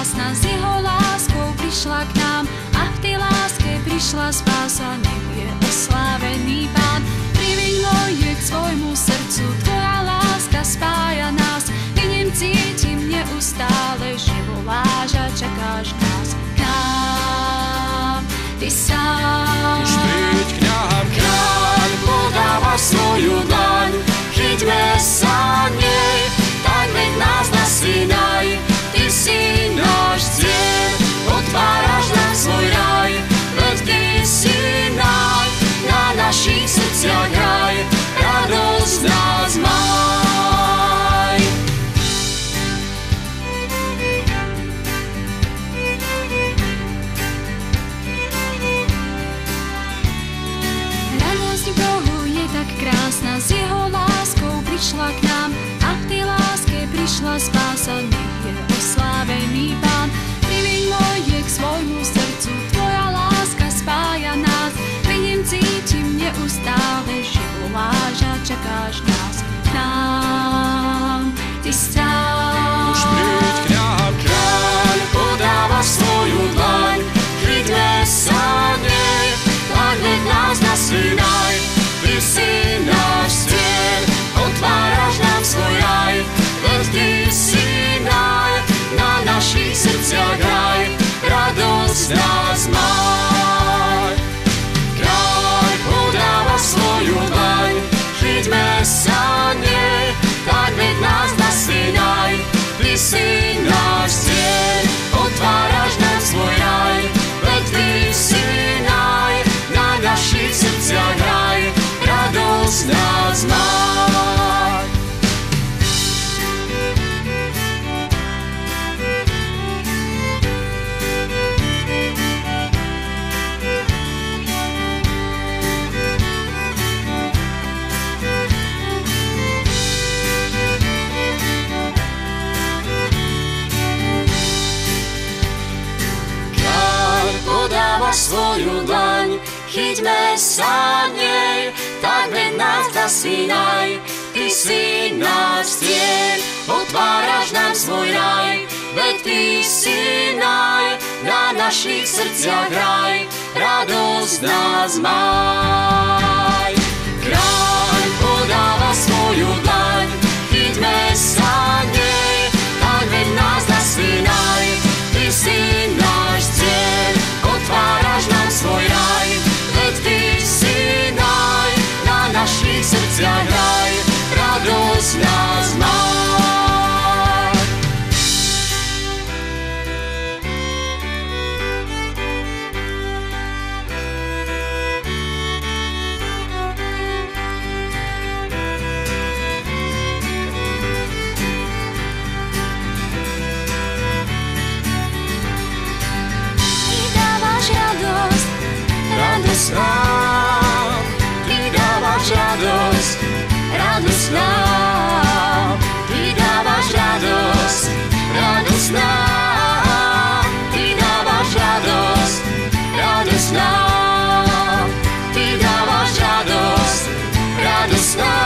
krásna, s jeho láskou prišla k nám a v tej láske prišla spása. Nech je oslávený Pán. Priviň moje k svojmu srdcu, tvoja láska spája nás. Vidím, cítim neustále, že voláš a čakáš nás. K nám, ty sám. Už príď k nám, kráľ podáva svoju dlaň. Chyťme sa nej, tak veď nás na Sinaj. Ty si náš cieľ, otváraš nám svoj raj. Veď ty si náj, na našich srdciach hraj. Radosť nás maj. Radosť Bohu je tak krásna, s jeho láskou prišla k nám a v tej láske prišla spása. Nech je oslávený Pán. Priviň moje k svojmu srdcu, tvoja láska spája nás. Vidím, cítim neustále, že voláš a čakáš nás. K nám, ty sám. Už príď k nám, kráľ podáva svoju dlaň. Chyťme sa nej, tak veď nás na Sinaj. Ty si náš cieľ, otváraš nám svoj raj. Veď ty si náj, na našich srdciach hraj. Radosť nás maj. Kráľ podáva svoju dlaň. Chyťme sa nej, tak veď nás na Sinaj. Ty si náš cieľ, otváraš nám svoj raj. Veď ty si náj, na našich srdciach hraj. Radosť nás maj. Svoju dlaň, chyťme sa nej, tak veď nás na Sinaj. Ty si náš cieľ, otváraš nám svoj raj. Veď ty si náj, na našich srdciach hraj. Radosť nás maj. Kráľ podáva svoju dlaň, chyťme sa nej, tak veď nás na Sinaj. Ty si náš cieľ, otváraš nám svoj raj. Veď ty si náj, na našich srdciach hraj. Radosť nás maj. Radosť nám, ty dávaš radosť. Radosť nám, ty dávaš radosť. Radosť nám, ty dávaš radosť. Radosť nám, ty dávaš radosť. Radosť nám.